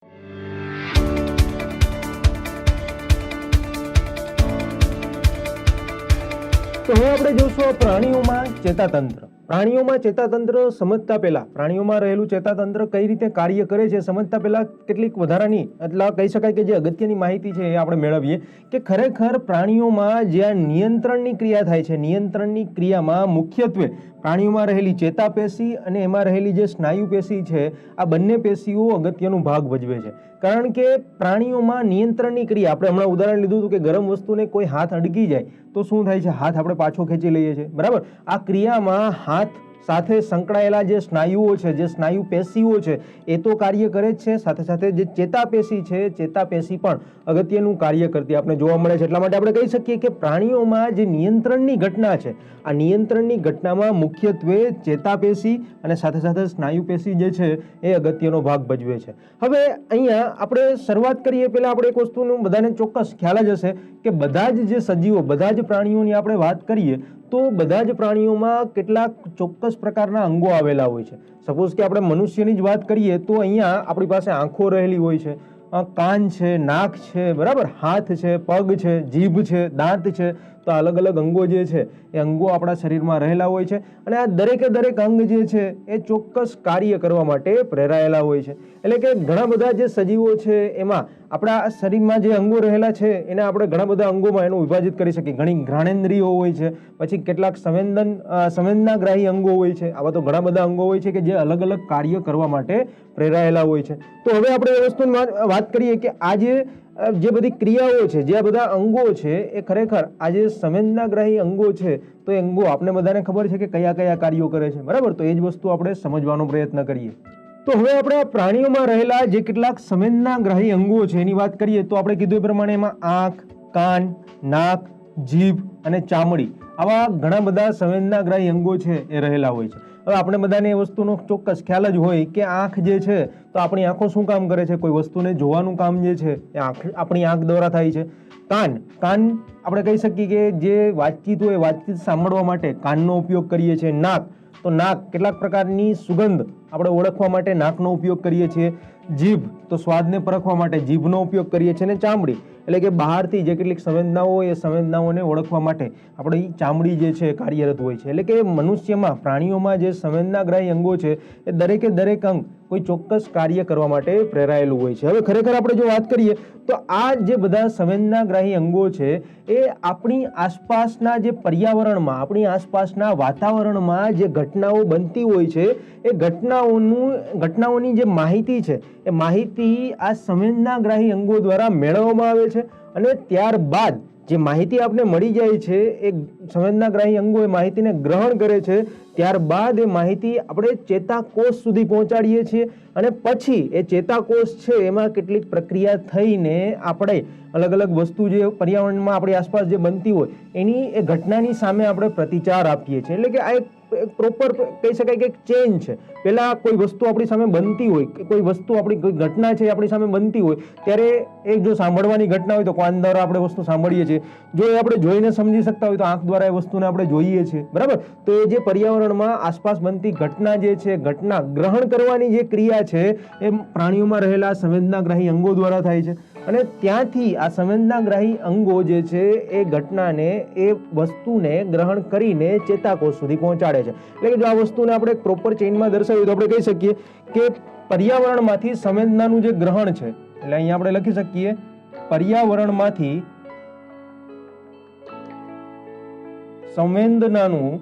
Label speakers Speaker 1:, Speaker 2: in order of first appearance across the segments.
Speaker 1: તો હવે આપણે જોશું પ્રાણીઓમાં ચેતાતંત્ર. પ્રાણીઓમાં ચેતાતંત્ર સમજતા પહેલા, પ્રાણીઓમાં રહેલું ચેતાતંત્ર કઈ રીતે કાર્ય કરે છે સમજતા પહેલા કેટલીક વધારાની એટલે કહી શકાય કે જે અગત્યની માહિતી છે એ આપણે મેળવીએ કે ખરેખર પ્રાણીઓમાં જ્યાં નિયંત્રણની ક્રિયા થાય છે, નિયંત્રણની ક્રિયામાં મુખ્યત્વે પ્રાણીઓમાં રહેલી ચેતાપેશી અને એમાં રહેલી જે સ્નાયુ પેશી છે આ બંને પેશીઓ અગત્યનો ભાગ ભજવે છે. કારણ કે પ્રાણીઓમાં નિયંત્રણની ક્રિયા, આપણે હમણાં ઉદાહરણ લીધું હતું કે ગરમ વસ્તુને કોઈ હાથ અડકી જાય તો શું થાય છે, હાથ આપણે પાછો ખેંચી લઈએ છીએ, બરાબર. આ ક્રિયામાં હાથ સાથે સંકળાયેલા જે સ્નાયુઓ છે, જે સ્નાયુ પેશીઓ છે એ તો કાર્ય કરે જ છે, સાથે સાથે જે ચેતાપેશી છે ચેતાપેશી પણ અગત્યનું કાર્ય કરતી આપણે જોવા મળે છે. એટલા માટે આપણે કહી શકીએ કે પ્રાણીઓમાં જે નિયંત્રણની ઘટના છે આ નિયંત્રણની ઘટનામાં મુખ્યત્વે ચેતાપેશી અને સાથે સાથે સ્નાયુ પેશી જે છે એ અગત્યનો ભાગ ભજવે છે. હવે અહીંયા આપણે શરૂઆત કરીએ પહેલા આપણે એક વસ્તુનું બધાને ચોક્કસ ખ્યાલ જ હશે કે બધા જ જે સજીવો, બધા જ પ્રાણીઓની આપણે વાત કરીએ તો બધા જ પ્રાણીઓમાં કેટલાક ચોક્કસ પ્રકારના અંગો આવેલા હોય છે. સપોઝ કે આપણે મનુષ્યની જ વાત કરીએ તો અહીંયા આપણી પાસે આંખો રહેલી હોય છે, કાન છે, નાક છે, બરાબર, હાથ છે, પગ છે, જીભ છે, દાંત છે. તો અલગ અલગ અંગો જે છે એ અંગો આપણા શરીરમાં રહેલા હોય છે અને આ દરેકે દરેક અંગ જે છે એ ચોક્કસ કાર્ય કરવા માટે પ્રેરાયેલા હોય છે. એટલે કે ઘણા બધા જે સજીવો છે એમાં આપણા શરીરમાં જે અંગો રહેલા છે એને આપણે ઘણા બધા અંગોમાં એનું વિભાજિત કરી શકીએ. ઘણી ઘ્રાણેન્દ્રિયો હોય છે, પછી કેટલાક સંવેદનાગ્રાહી અંગો હોય છે. આવા તો ઘણા બધા અંગો હોય છે કે જે અલગ અલગ કાર્ય કરવા માટે પ્રેરાયેલા હોય છે. તો હવે આપણે એ વસ્તુની વાત કરીએ કે આ જે બધી ક્રિયાઓ છે, જે આ બધા અંગો છે એ ખરેખર આ જે સંવેદનાગ્રાહી અંગો છે તો એ અંગો આપણે બધાને ખબર છે કે કયા કયા કાર્યો કરે છે, બરાબર. તો એ જ વસ્તુ આપણે સમજવાનો પ્રયત્ન કરીએ. તો હવે આપણે પ્રાણીઓમાં રહેલા જે કેટલાક સંવેદનાગ્રાહી અંગો છે એની વાત કરીએ તો આપણે કીધું એ પ્રમાણે એમાં આંખ, કાન, નાક, જીભ અને ચામડી આવા ઘણા બધા સંવેદનાગ્રાહી અંગો છે એ રહેલા હોય છે. હવે આપણે બધાને એ વસ્તુનો ચોક્કસ ખ્યાલ જ હોય કે આંખ જે છે તો આપણી આંખો શું કામ કરે છે, કોઈ વસ્તુને જોવાનું કામ જે છે એ આપણી આંખ દ્વારા થાય છે. કાન આપણે કહી શકીએ કે જે વાતચીત હોય વાતચીત સાંભળવા માટે કાનનો ઉપયોગ કરીએ છીએ. નાક કેટલાક પ્રકારની સુગંધ આપણે ઓળખવા માટે નાકનો ઉપયોગ કરીએ છીએ. જીભ તો સ્વાદને પરખવા માટે જીભનો ઉપયોગ કરીએ છીએ. અને ચામડી એટલે કે બહારથી જે કેટલીક સંવેદનાઓ હોય એ સંવેદનાઓને ઓળખવા માટે આપણી ચામડી જે છે કાર્યરત હોય છે. એટલે કે મનુષ્યમાં, પ્રાણીઓમાં જે સંવેદનાગ્રાહી અંગો છે એ દરેકે દરેક અંગ કોઈ ચોક્કસ કાર્ય કરવા માટે પ્રેરાયેલું હોય છે. હવે ખરેખર આપણે જો વાત કરીએ તો આ જે બધા સંવેદનાગ્રાહી અંગો છે એ આપણી આસપાસના જે પર્યાવરણમાં, આપણી આસપાસના વાતાવરણમાં જે ઘટનાઓ બનતી હોય છે એ ઘટનાઓની જે માહિતી છે એ માહિતી આ સંવેદનાગ્રાહી અંગો દ્વારા મેળવવામાં આવે છે અને ત્યારબાદ જે માહિતી આપણે મળી જાય છે એ સંવેદનાગ્રાહી અંગો એ માહિતીને ગ્રહણ કરે છે. ત્યારબાદ એ માહિતી આપણે ચેતાકોષ સુધી પહોંચાડીએ છીએ અને પછી એ ચેતાકોષ છે એમાં કેટલીક પ્રક્રિયા થઈને આપણે અલગ અલગ વસ્તુ જે પર્યાવરણમાં આપણી આસપાસ જે બનતી હોય એની એ ઘટનાની સામે આપણે પ્રતિચાર આપીએ છીએ. એટલે કે આ એક પ્રોપર કહી શકાય કે એક ચેન છે. પહેલા કોઈ વસ્તુ આપણી સામે બનતી હોય, કોઈ વસ્તુ આપણી કોઈ ઘટના છે આપણી સામે બનતી હોય ત્યારે એ જો સાંભળવાની ઘટના હોય તો કાન દ્વારા આપણે વસ્તુ સાંભળીએ છીએ. જો એ આપણે જોઈને સમજી શકતા હોય તો આંખ દ્વારા એ વસ્તુને આપણે જોઈએ છીએ, બરાબર. તો એ જે પર્યાવરણમાં આસપાસ બનતી ઘટના જે છે, ઘટના ગ્રહણ કરવાની જે ક્રિયા છે એ પ્રાણીઓમાં રહેલા સંવેદનાગ્રાહી અંગો દ્વારા થાય છે અને ત્યાંથી આ સંવેદનાગ્રાહી અંગો જે છે એ ઘટનાને, એ વસ્તુને ગ્રહણ કરીને ચેતાકોષ સુધી પહોંચાડે છે. એટલે કે જો આ વસ્તુને આપણે પ્રોપર ચેઇનમાં દર્શાવીએ તો આપણે કહી શકીએ કે પર્યાવરણમાંથી સંવેદનાનું જે ગ્રહણ છે, એટલે અહીંયા આપણે લખી શકીએ પર્યાવરણમાંથી સંવેદનાનું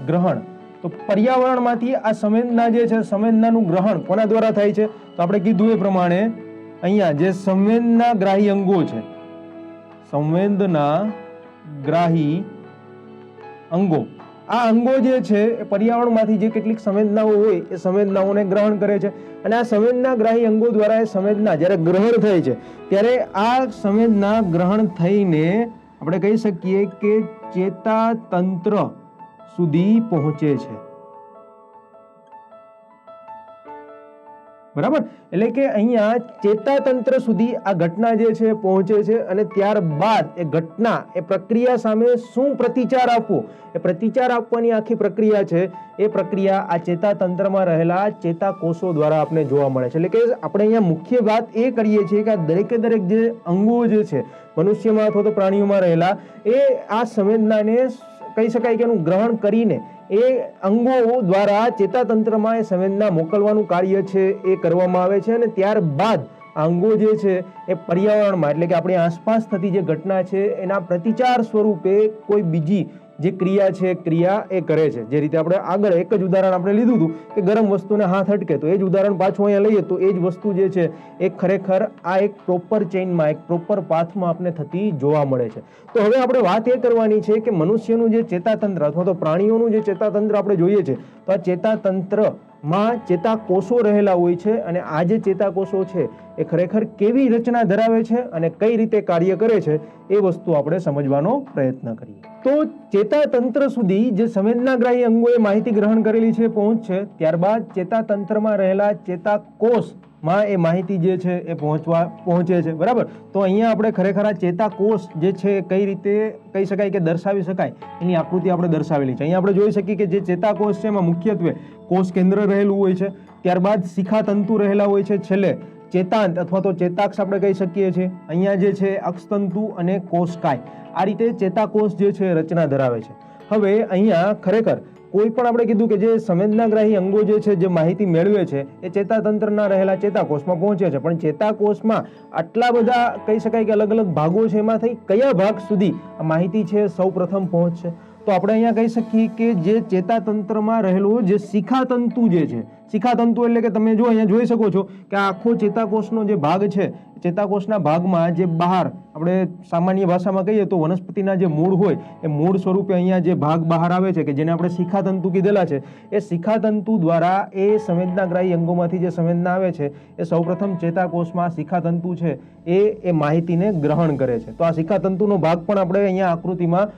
Speaker 1: ગ્રહણ. તો પર્યાવરણમાંથી આ સંવેદના જે છે, સંવેદનાનું ગ્રહણ કોના દ્વારા થાય છે તો આપણે કીધું એ પ્રમાણે અહીંયા જે સંવેદનાગ્રાહી અંગો છે, સંવેદનાગ્રાહી અંગો, આ અંગો જે છે એ પર્યાવરણમાંથી જે કેટલીક સંવેદનાઓ હોય એ સંવેદનાઓને ગ્રહણ કરે છે અને આ સંવેદનાગ્રાહી અંગો દ્વારા એ સંવેદના જ્યારે ગ્રહણ થાય છે ત્યારે આ સંવેદના ગ્રહણ થઈને આપણે કહી શકીએ કે ચેતાતંત્ર સુધી પહોંચે છે, બરાબર. એટલે કે અહીંયા ચેતાતંત્ર સુધી આ ઘટના જે છે પહોંચે છે અને ત્યારબાદ એ ઘટના એ પ્રક્રિયા સામે શું પ્રતિચાર આપવો, એ પ્રતિચાર આપવાની આખી પ્રક્રિયા છે એ પ્રક્રિયા આ ચેતાતંત્રમાં રહેલા ચેતાકોષો દ્વારા આપણે જોવા મળે છે. એટલે કે આપણે અહીંયા મુખ્ય વાત એ કરીએ છીએ કે આ દરેકે દરેક જે અંગો જે છે મનુષ્યમાં અથવા તો પ્રાણીઓમાં રહેલા એ આ સંવેદનાને કહી શકાય કે એનું ગ્રહણ કરીને એ અંગો દ્વારા ચેતાતંત્રમાં એ સંવેદના મોકલવાનું કાર્ય છે એ કરવામાં આવે છે અને ત્યારબાદ અંગો જે છે એ પર્યાવરણમાં એટલે કે આપણી આસપાસ થતી જે ઘટના છે એના પ્રતિચાર સ્વરૂપે કોઈ બીજી જે ક્રિયા છે ક્રિયા એ કરે છે. જે રીતે આપણે આગળ એક જ ઉદાહરણ આપણે લીધું હતું કે ગરમ વસ્તુને હાથ અટકે, તો એ જ ઉદાહરણ પાછું અહીંયા લઈએ તો એ જ વસ્તુ જે છે એ ખરેખર આ એક પ્રોપર ચેઇનમાં એક પ્રોપર પાથમાં આપણે થતી જોવા મળે છે. તો હવે આપણે વાત એ કરવાની છે કે મનુષ્યનું જે ચેતાતંત્ર અથવા તો પ્રાણીઓનું જે ચેતાતંત્ર આપણે જોઈએ છે તો આ ચેતાતંત્રમાં ચેતાકોષો રહેલા હોય છે અને આ જે ચેતાકોષો છે એ ખરેખર કેવી રચના ધરાવે છે અને કઈ રીતે કાર્ય કરે છે એ વસ્તુ આપણે સમજવાનો પ્રયત્ન કરીએ. તો ચેતાતંત્ર સુધી જે સંવેદનાગ્રાહી અંગોએ માહિતી ગ્રહણ કરેલી છે પહોંચશે, ત્યારબાદ ચેતાતંત્રમાં રહેલા ચેતાકોષમાં એ માહિતી જે છે એ પહોંચે છે. બરાબર. તો અહીંયા આપણે ખરેખર આ ચેતાકોષ જે છે કઈ રીતે કહી શકાય કે દર્શાવી શકાય એની આકૃતિ આપણે દર્શાવેલી છે. અહીંયા આપણે જોઈ શકીએ કે જે ચેતાકોષ છે એમાં મુખ્યત્વે કોષ કેન્દ્ર રહેલું હોય છે, ત્યારબાદ શિખાતંતુ રહેલા હોય છે, છેલ્લે ચેતાંત અથવા તો ચેતાક્ષ આપણે કહી શકીએ છીએ. અહીંયા જે છે અક્ષતંતુ અને કોષકાય, આ રીતે ચેતાકોષ જે છે રચના ધરાવે છે. હવે અહીંયા ખરેખર કોઈ પણ આપણે કીધું કે જે સંવેદનાગ્રાહી અંગો જે છે જે માહિતી મેળવે છે એ ચેતાતંત્રના રહેલા ચેતાકોષમાં પહોંચે છે, પણ ચેતાકોષમાં આટલા બધા કહી શકાય કે અલગ અલગ ભાગો છે, એમાંથી કયા ભાગ સુધી આ માહિતી છે સૌ પ્રથમ પહોંચશે? તો આપણે અહીંયા કહી શકીએ કે જે ચેતાતંત્રમાં રહેલું જે શિખાતંતુ જે છે, શિખાતંતુ એટલે કે તમે જો અહીંયા જોઈ શકો છો કે આ આખો ચેતાકોષનો જે ભાગ છે, ચેતાકોષના ભાગમાં જે બહાર આપણે સામાન્ય ભાષામાં કહીએ તો વનસ્પતિના જે મૂળ હોય એ મૂળ સ્વરૂપે અહીંયા જે ભાગ બહાર આવે છે કે જેને આપણે શિખાતંતુ કીધેલા છે, એ શિખાતંતુ દ્વારા એ સંવેદનાગ્રાહી અંગોમાંથી જે સંવેદના આવે છે એ સૌપ્રથમ ચેતાકોષમાં શિખાતંતુ છે એ માહિતીને ગ્રહણ કરે છે. તો આ શિખાતંતુનો ભાગ પણ આપણે અહીંયા આકૃતિમાં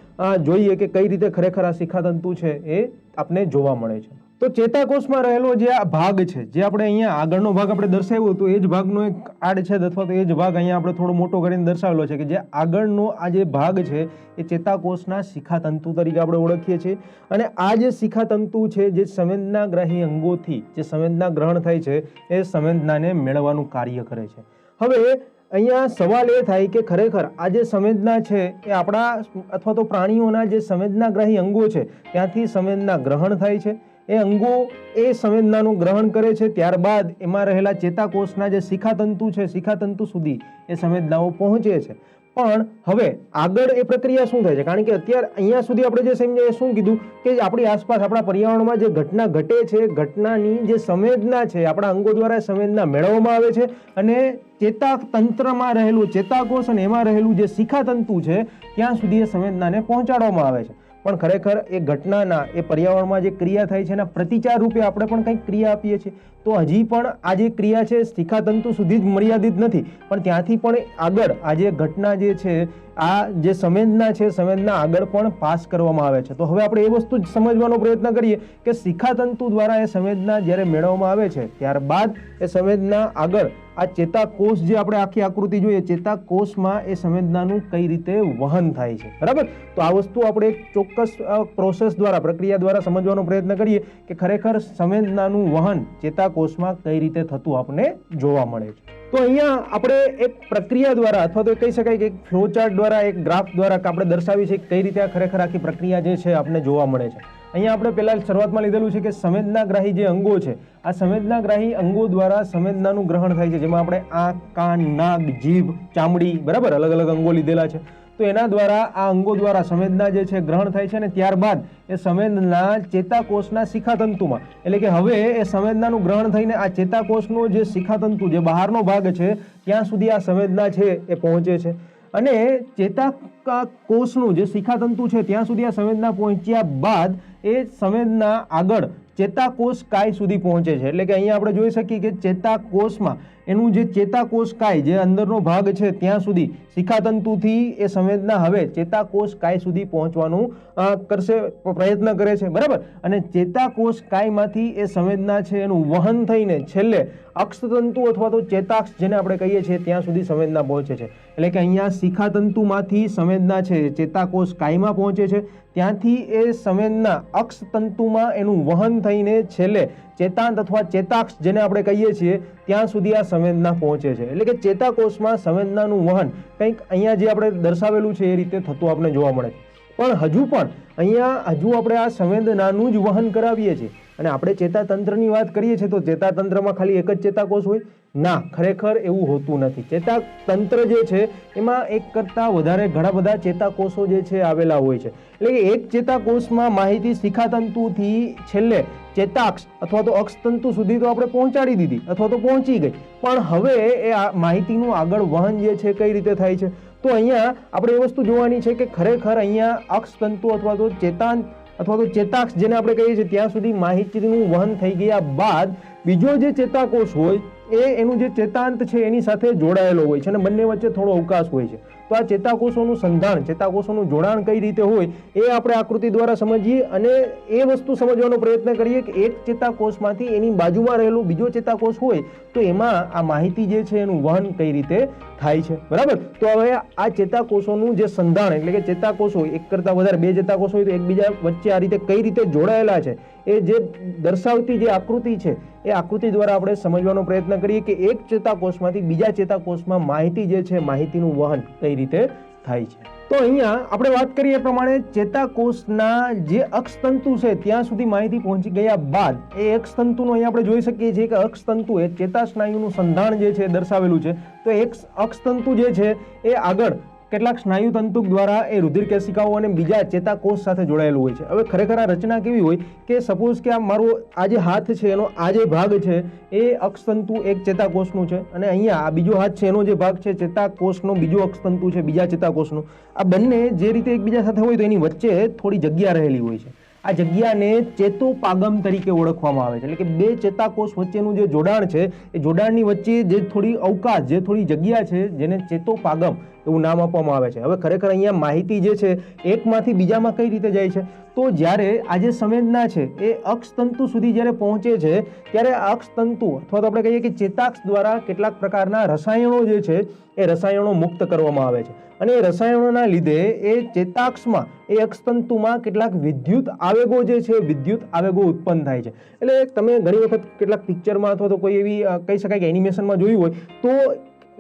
Speaker 1: જોઈએ કે કઈ રીતે ખરેખર આ શિખાતંતુ છે એ આપને જોવા મળે છે. તો ચેતાકોષમાં રહેલો જે આ ભાગ છે, જે આપણે અહીંયા આગળનો ભાગ આપણે દર્શાવ્યો તો એ જ ભાગનો એક આડછેદ અથવા તો એ જ ભાગ અહીંયા આપણે થોડો મોટો કરીને દર્શાવેલો છે કે જે આગળનો આ જે ભાગ છે એ ચેતાકોષના શિખાતંતુ તરીકે આપણે ઓળખીએ છીએ. અને આ જે શિખાતંતુ છે જે સંવેદનાગ્રાહી અંગોથી જે સંવેદના ગ્રહણ થાય છે એ સંવેદનાને મેળવવાનું કાર્ય કરે છે. હવે અહીંયા સવાલ એ થાય કે ખરેખર આ જે સંવેદના છે એ આપણા અથવા તો પ્રાણીઓના જે સંવેદનાગ્રાહી અંગો છે ત્યાંથી સંવેદના ગ્રહણ થાય છે. એ અંગો એ સંવેદનાનું ગ્રહણ કરે છે, ત્યારબાદ એમાં રહેલા ચેતાકોષના જે શિખાતંતુ છે શિખાતંતુ સુધી એ સંવેદનાઓ પહોંચે છે. પણ હવે આગળ એ પ્રક્રિયા શું થાય છે? કારણ કે અત્યારે અહીંયા સુધી આપણે જે સમજાય શું કીધું કે આપણી આસપાસ આપણા પર્યાવરણમાં જે ઘટના ઘટે છે, ઘટનાની જે સંવેદના છે આપણા અંગો દ્વારા સંવેદના મેળવવામાં આવે છે અને ચેતાતંત્રમાં રહેલું ચેતાકોષ અને એમાં રહેલું જે શિખાતંતુ છે ત્યાં સુધી એ સંવેદનાને પહોંચાડવામાં આવે છે. પણ ખરેખર એ ઘટનાના એ પર્યાવરણમાં જે ક્રિયા થાય છે એના પ્રતિચાર રૂપે આપણે પણ કંઈક ક્રિયા આપીએ છીએ. તો હજી પણ આ જે ક્રિયા છે શિખાતંતુ સુધી જ મર્યાદિત નથી, પણ ત્યાંથી પણ આગળ આ જે ઘટના જે છે આ જે સંવેદના છે સંવેદના આગળ પણ પાસ કરવામાં આવે છે. તો હવે આપણે એ વસ્તુ જ સમજવાનો પ્રયત્ન કરીએ કે શિખાતંતુ દ્વારા એ સંવેદના જ્યારે મેળવવામાં આવે છે ત્યારબાદ એ સંવેદના આગળ આ ચેતાકોષ જે આપણે આખી આકૃતિ જોઈએ ચેતાકોષમાં એ સંવેદનાનું કઈ રીતે વહન થાય છે. બરાબર. તો આ વસ્તુ આપણે એક ચોક્કસ પ્રોસેસ દ્વારા પ્રક્રિયા દ્વારા સમજવાનો પ્રયત્ન કરીએ કે ખરેખર સંવેદનાનું વહન ચેતાકોષમાં કઈ રીતે થતું આપણને જોવા મળે છે. તો અહીંયા આપણે એક પ્રક્રિયા દ્વારા અથવા તો કહી શકાય કે એક ફ્લોચાર્ટ દ્વારા એક ગ્રાફ દ્વારા આપણે દર્શાવી છે કઈ રીતે આ ખરેખર આખી પ્રક્રિયા જે છે આપણને જોવા મળે છે. અહીંયા આપણે પહેલા શરૂઆતમાં લીધેલું છે કે સંવેદનાગ્રાહી જે અંગો છે આ સંવેદનાગ્રાહી અંગો દ્વારા સંવેદનાનું ગ્રહણ થાય છે, જેમાં આપણે આંખ, કાન, નાક, જીભ, ચામડી બરાબર અલગ અલગ અંગો લીધેલા છે. તો એના દ્વારા આ અંગો દ્વારા સંવેદના જે છે ગ્રહણ થાય છે અને ત્યારબાદ એ સંવેદના ચેતાકોષના શિખાતંતુમાં એટલે કે હવે એ સંવેદનાનું ગ્રહણ થઈને આ ચેતાકોષનો જે શિખાતંતુ જે બહારનો ભાગ છે ત્યાં સુધી આ સંવેદના છે એ પહોંચે છે અને ચેતાકોષનું જે શિખાતંતુ છે ત્યાં સુધી આ સંવેદના પહોંચ્યા બાદ એ સંવેદના આગળ ચેતાકોષ કાય સુધી પહોંચે છે. એટલે કે અહીંયા આપણે જોઈ શકીએ કે ચેતાકોષમાં એનું જે ચેતાકોષ કાય જે અંદરનો ભાગ છે ત્યાં સુધી શિખાતંતુથી એ સંવેદના હવે ચેતાકોષ કાય સુધી પહોંચવાનું પ્રયત્ન કરે છે, બરાબર. અને ચેતાકોષ કાયમાંથી એ સંવેદના છે એનું વહન થઈને છેલ્લે અક્ષતંતુ અથવા તો ચેતાક્ષ જેને આપણે કહીએ છીએ ત્યાં સુધી સંવેદના પહોંચે છે. એટલે કે અહીંયા શિખાતંતુમાંથી સંવેદના છે ચેતાકોષ કાયમાં પહોંચે છે, ત્યાંથી એ સંવેદના અક્ષતંતુમાં એનું વહન થઈને છેલ્લે ચેતાંત અથવા ચેતાક્ષ જેને આપણે કહીએ છીએ ત્યાં સુધી આ સંવેદના પહોંચે છે. એટલે કે ચેતાકોષમાં સંવેદનાનું વહન કંઈક અહીંયા જે આપણે દર્શાવેલું છે એ રીતે થતું આપણે જોવા મળે છે. પણ હજુ આપણે આ સંવેદનાનું જ વહન કરાવીએ છીએ અને આપણે ચેતાતંત્રની વાત કરીએ છીએ તો ચેતાતંત્રમાં ખાલી એક જ ચેતાકોષ હોય? ના, ખરેખર એવું હોતું નથી. ચેતાતંત્ર જે છે એમાં એક કરતાં વધારે ઘણા બધા ચેતાકોષો જે છે આવેલા હોય છે. એટલે કે એક ચેતાકોષમાં માહિતી શિખાતંતુથી છેલ્લે ચેતાક્ષ અથવા તો અક્ષતંતુ સુધી તો આપણે પહોંચાડી દીધી અથવા તો પહોંચી ગઈ, પણ હવે એ માહિતીનું આગળ વહન જે છે કઈ રીતે થાય છે? તો અહીંયા આપણે એ વસ્તુ જોવાની છે કે ખરેખર અહીંયા અક્ષતંતુ અથવા તો ચેતાંત અથવા તો ચેતાક્ષ જેને આપણે કહીએ છીએ ત્યાં સુધી માહિતીનું વહન થઈ ગયા બાદ બીજો જે ચેતાકોષ હોય એનું જે ચેતાંત છે એની સાથે જોડાયેલો હોય છે અને બંને વચ્ચે થોડો અવકાશ હોય છે. તો આ ચેતાકોષોનું સંધાન, ચેતાકોષોનું જોડાણ કઈ રીતે હોય એ આપણે આકૃતિ દ્વારા સમજીએ અને એ વસ્તુ સમજવાનો પ્રયત્ન કરીએ કે એક ચેતાકોષમાંથી એની બાજુમાં રહેલો બીજો ચેતાકોષ હોય તો એમાં આ માહિતી જે છે એનું વહન કઈ રીતે થાય છે, બરાબર. તો હવે આ ચેતાકોષોનું જે સંધાન એટલે કે ચેતાકોષો એક કરતાં વધારે બે ચેતાકોષો હોય તો એકબીજા વચ્ચે આ રીતે કઈ રીતે જોડાયેલા છે એ જે દર્શાવતી જે આકૃતિ છે એ આકૃતિ દ્વારા આપણે સમજવાનો પ્રયત્ન કરીએ કે એક ચેતાકોષમાંથી બીજા ચેતાકોષમાં માહિતી જે છે માહિતીનું વહન કઈ રીતે થાય છે. તો અહીંયા આપણે વાત કરીએ એ પ્રમાણે ચેતાકોષના જે અક્ષતંતુ છે ત્યાં સુધી માહિતી પહોંચી ગયા બાદ એ અક્ષતંતુનો અહીંયા આપણે જોઈ શકીએ છીએ કે અક્ષતંતુ એ ચેતાસ્નાયુનું સંધાન જે છે દર્શાવેલું છે. તો એક અક્ષતંતુ જે છે એ આગળ કેટલાક સ્નાયુ તંતુક દ્વારા એ રુધિર કેશિકાઓ અને બીજા ચેતાકોષ સાથે જોડાયેલું હોય છે. હવે ખરેખર આ રચના કેવી હોય કે સપોઝ કે આ મારો આ જે હાથ છે એનો આ જે ભાગ છે એ અક્ષતંતુ એક ચેતાકોષનું છે અને અહીંયા આ બીજો હાથ છે એનો જે ભાગ છે ચેતાકોષનો બીજો અક્ષતંતુ છે બીજા ચેતાકોષનું. આ બંને જે રીતે એકબીજા સાથે હોય તો એની વચ્ચે થોડી જગ્યા રહેલી હોય છે. આ જગ્યાને ચેતોપાગમ તરીકે ઓળખવામાં આવે છે. એટલે કે બે ચેતાકોષ વચ્ચેનું જે જોડાણ છે એ જોડાણની વચ્ચે જે થોડી અવકાશ જે થોડી જગ્યા છે જેને ચેતોપાગમ એવું નામ આપવામાં આવે છે. હવે ખરેખર અહીંયા માહિતી જે છે એકમાંથી બીજામાં કઈ રીતે જાય છે? તો જ્યારે આ જે સંવેદના છે એ અક્ષતંતુ સુધી જ્યારે પહોંચે છે ત્યારે આ અક્ષતંતુ અથવા તો આપણે કહીએ કે ચેતાક્ષ દ્વારા કેટલાક પ્રકારના રસાયણો જે છે એ રસાયણો મુક્ત કરવામાં આવે છે અને એ રસાયણોના લીધે એ ચેતાક્ષમાં એ અક્ષતંતુમાં કેટલાક વિદ્યુત આવેગો જે છે વિદ્યુત આવેગો ઉત્પન્ન થાય છે. એટલે તમે ઘણી વખત કેટલાક પિક્ચરમાં અથવા તો કોઈ એવી કહી શકાય કે એનિમેશનમાં જોયું હોય તો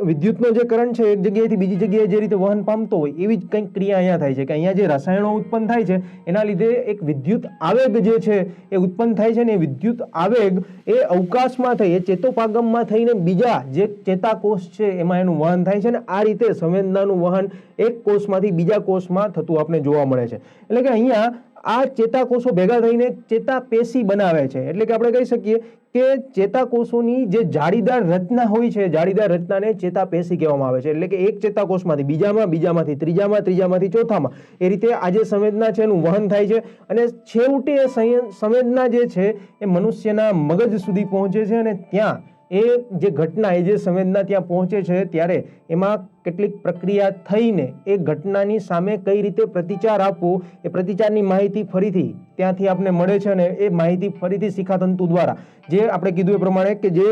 Speaker 1: વિદ્યુતનો જે કરંટ છે એક જગ્યાએથી બીજી જગ્યાએ જે રીતે વહન પામતો હોય એવી જ કંઈક ક્રિયા અહીંયા થાય છે કે અહીંયા જે રસાયણો ઉત્પન્ન થાય છે એના લીધે એક વિદ્યુત આવેગ જે છે એ ઉત્પન્ન થાય છે ને એ વિદ્યુત આવેગ એ અવકાશમાં થઈ એ ચેતોપાગમમાં થઈને બીજા જે ચેતાકોષ છે એમાં એનું વહન થાય છે ને આ રીતે સંવેદનાનું વહન એક કોષમાંથી બીજા કોષમાં થતું આપણે જોવા મળે છે. એટલે કે અહીંયા આ ચેતાકોષો ભેગા થઈને ચેતાપેશી બનાવે છે. એટલે કે આપણે કહી શકીએ કે ચેતાકોષોની જે જાળીદાર રચના હોય છે જાળીદાર રચનાને ચેતાપેશી કહેવામાં આવે છે. એટલે કે એક ચેતાકોષમાંથી બીજામાં, બીજામાંથી ત્રીજામાં, ત્રીજામાંથી ચોથામાં એ રીતે આ જે સંવેદના છે એનું વહન થાય છે અને છેવટે એ સંવેદના જે છે એ મનુષ્યના મગજ સુધી પહોંચે છે અને ત્યાં એ જે ઘટના એ જે સંવેદના ત્યાં પહોંચે છે ત્યારે એમાં કેટલીક પ્રક્રિયા થઈને એ ઘટનાની સામે કઈ રીતે પ્રતિચાર આપવો એ પ્રતિચારની માહિતી ફરીથી ત્યાંથી આપણને મળે છે અને એ માહિતી ફરીથી શિખાતંતુ દ્વારા જે આપણે કીધું એ પ્રમાણે કે જે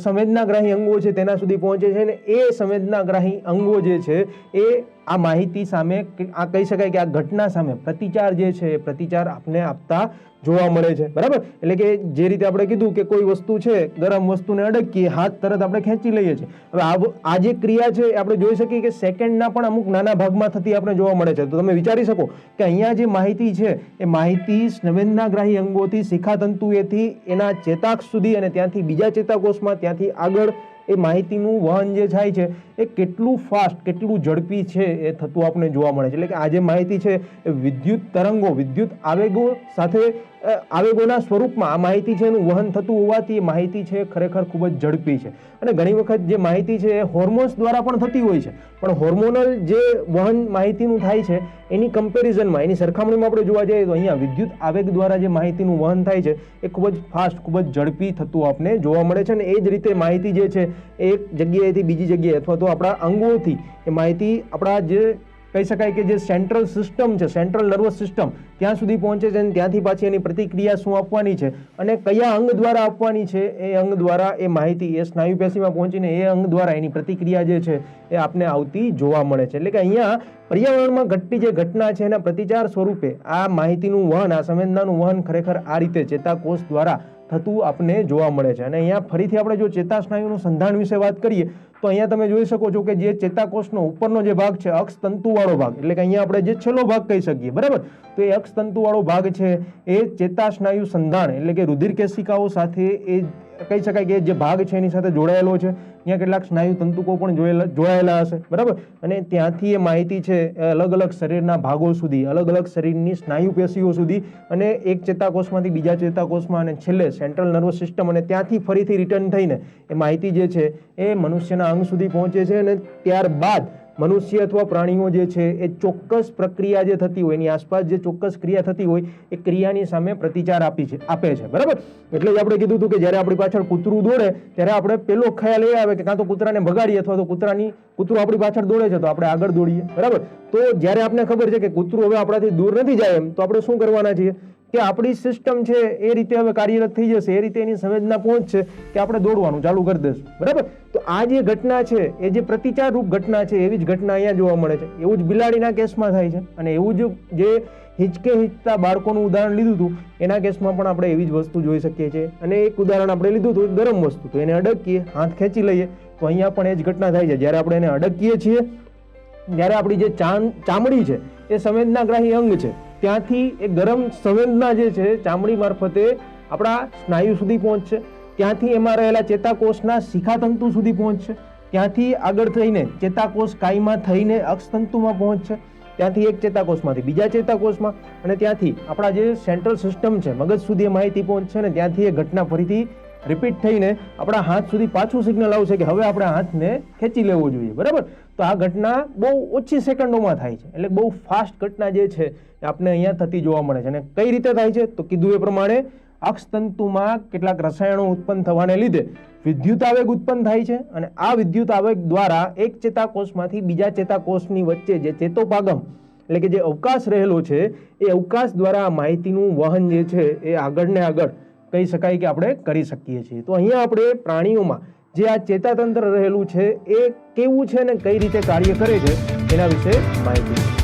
Speaker 1: સંવેદનાગ્રાહી અંગો છે તેના સુધી પહોંચે છે અને એ સંવેદનાગ્રાહી અંગો જે છે એ આ માહિતી સામે આ કહી શકાય કે આ ઘટના સામે પ્રતિચાર જે છે એ પ્રતિચાર આપને આપતા જોવા મળે છે, બરાબર. એટલે કે જે રીતે આપણે કીધું કે કોઈ વસ્તુ છે ગરમ વસ્તુને અડકીએ હાથ તરત આપણે ખેંચી લઈએ છીએ. હવે આ જે ક્રિયા છે આપણે જોઈ શકીએ કે સેકન્ડના પણ અમુક નાના ભાગમાં થતી આપણે જોવા મળે છે. તો તમે વિચારી શકો કે અહીંયા જે માહિતી છે એ માહિતી સંવેદનાગ્રાહી અંગોથી શિખાતંતુએથી એના ચેતાક્ષ સુધી અને ત્યાંથી બીજા ચેતાકોષમાં ત્યાંથી આગળ એ માહિતીનું વહન જે થાય છે એ કેટલું ફાસ્ટ કેટલું ઝડપી છે એ થતું આપણે જોવા મળે છે. એટલે કે આ જે માહિતી છે એ વિદ્યુત તરંગો વિદ્યુત આવેગો સાથે આવેગોના સ્વરૂપમાં આ માહિતી છે એનું વહન થતું હોવાથી એ માહિતી છે ખરેખર ખૂબ જ ઝડપી છે. અને ઘણી વખત જે માહિતી છે એ હોર્મોન્સ દ્વારા પણ થતી હોય છે પણ હોર્મોનલ જે વહન માહિતીનું થાય છે એની કમ્પેરિઝનમાં એની સરખામણીમાં આપણે જોવા જઈએ તો અહીંયા વિદ્યુત આવેગ દ્વારા જે માહિતીનું વહન થાય છે એ ખૂબ જ ફાસ્ટ ખૂબ જ ઝડપી થતું આપણે જોવા મળે છે અને એ જ રીતે માહિતી જે છે એક જગ્યાએથી બીજી જગ્યાએ અથવા તો આપણા અંગોથી એ માહિતી આપણા જે કહી શકાય કે જે સેન્ટ્રલ સિસ્ટમ છે, સેન્ટ્રલ નર્વસ સિસ્ટમ ત્યાં સુધી પહોંચે છે અને ત્યાંથી પાછી એની પ્રતિક્રિયા શું આપવાની છે અને કયા અંગ દ્વારા આપવાની છે, એ અંગ દ્વારા એ માહિતી એ સ્નાયુ પેશીમાં પહોંચીને એ અંગ દ્વારા એની પ્રતિક્રિયા જે છે એ આપને આવતી જોવા મળે છે. એટલે કે અહીંયા પર્યાવરણમાં ઘટતી જે ઘટના છે એના પ્રતિચાર સ્વરૂપે આ માહિતીનું વહન, આ સંવેદનાનું વહન ખરેખર આ રીતે ચેતાકોષ દ્વારા થતું આપને જોવા મળે છે. અને અહીંયા ફરીથી આપણે જો ચેતાસ્નાયુનું સંધાન વિશે વાત કરીએ તો અહીંયા તમે જોઈ શકો છો કે જે ચેતાકોષનો ઉપરનો જે ભાગ છે અક્ષ તંતુવાળો ભાગ, એટલે કે અહીંયા આપણે જે છેલ્લો ભાગ કહી શકીએ, બરાબર, તો એ અક્ષ તંતુવાળો ભાગ છે એ ચેતાસ્નાયુ સંધાન એટલે કે રુધિર કેશિકાઓ સાથે એ કહી શકાય કે જે ભાગ છે એની સાથે જોડાયેલો છે. ત્યાં કેટલાક સ્નાયુ તંતુકો પણ જોડાયેલા હશે, બરાબર, અને ત્યાંથી એ માહિતી છે અલગ અલગ શરીરના ભાગો સુધી, અલગ અલગ શરીરની સ્નાયુ પેશીઓ સુધી અને એક ચેતાકોષમાંથી બીજા ચેતાકોષમાં અને છેલ્લે સેન્ટ્રલ નર્વસ સિસ્ટમ અને ત્યાંથી ફરીથી રિટર્ન થઈને એ માહિતી જે છે એ મનુષ્યના અંગ સુધી પહોંચે છે અને ત્યારબાદ મનુષ્ય અથવા પ્રાણીઓ જે છે એ ચોક્કસ પ્રક્રિયા જે થતી હોય એની આસપાસ જે ચોક્કસ ક્રિયા થતી હોય એ ક્રિયાની સામે પ્રતિચાર આપે છે, બરાબર. એટલે જ આપણે કીધું હતું કે જ્યારે આપણી પાછળ કૂતરું દોડે ત્યારે આપણે પેલો ખ્યાલ એ આવે કે કાં તો કૂતરાને ભગાડીએ અથવા તો કૂતરું આપણી પાછળ દોડે છે તો આપણે આગળ દોડીએ, બરાબર. તો જ્યારે આપણે ખબર છે કે કૂતરું હવે આપણાથી દૂર નથી જાય એમ, તો આપણે શું કરવાના છીએ કે આપણી સિસ્ટમ છે એ રીતે હવે કાર્યરત થઈ જશે, એ રીતે એની સંવેદના પહોંચશે કે આપણે દોડવાનું ચાલુ કરી દઈશું, બરાબર. તો આ જે ઘટના છે એ જે પ્રતિચાર રૂપ ઘટના છે એવી જ ઘટના અહીંયા જોવા મળે છે. એવું જ બિલાડીના કેસમાં થાય છે અને એવું જ જે હિંચતા બાળકોનું ઉદાહરણ લીધું હતું એના કેસમાં પણ આપણે એવી જ વસ્તુ જોઈ શકીએ છીએ. અને એક ઉદાહરણ આપણે લીધું હતું ગરમ વસ્તુ, તો એને અડકીએ, હાથ ખેંચી લઈએ, તો અહીંયા પણ એ જ ઘટના થાય છે. જ્યારે આપણે એને અડકીએ છીએ ત્યારે આપણી જે ચામડી છે એ સંવેદનાગ્રાહી અંગ છે, ત્યાંથી એ ગરમ સંવેદના જે છે ચામડી મારફતે આપણા સ્નાયુ સુધી પહોંચશે, ત્યાંથી એમાં રહેલા ચેતાકોષના શિખાતંતુ સુધી પહોંચશે, ત્યાંથી આગળ થઈને ચેતાકોષ કાયમાં થઈને અક્ષતંતુમાં પહોંચશે, ત્યાંથી એક ચેતાકોષમાંથી બીજા ચેતાકોષમાં અને ત્યાંથી આપણા જે સેન્ટ્રલ સિસ્ટમ છે મગજ સુધી માહિતી પહોંચશે અને ત્યાંથી એ ઘટના ફરીથી રિપીટ થઈને આપણા હાથ સુધી પાછું સિગ્નલ આવશે કે હવે આપણે હાથને ખેંચી લેવો જોઈએ, બરાબર. તો આ ઘટના બહુ ઓછી સેકન્ડોમાં થાય છે, એટલે બહુ ફાસ્ટ ઘટના જે છે એ આપણે અહીંયા થતી જોવા મળે છે. અને કઈ રીતે થાય છે તો કીધું એ પ્રમાણે અક્ષતંતુમાં કેટલાક રસાયણો ઉત્પન્ન થવાને લીધે વિદ્યુત આવેગ ઉત્પન્ન થાય છે અને આ વિદ્યુત આવેગ દ્વારા એક ચેતાકોષમાંથી બીજા ચેતાકોષની વચ્ચે જે ચેતોપાગમ એટલે કે જે અવકાશ રહેલો છે એ અવકાશ દ્વારા માહિતીનું વહન જે છે એ આગળ ને આગળ કહી શકાય કે આપણે કરી શકીએ છીએ. તો અહીંયા આપણે પ્રાણીઓમાં જે આ ચેતાતંત્ર રહેલું છે એ કેવું છે ને કઈ રીતે કાર્ય કરે છે એના વિશે માહિતી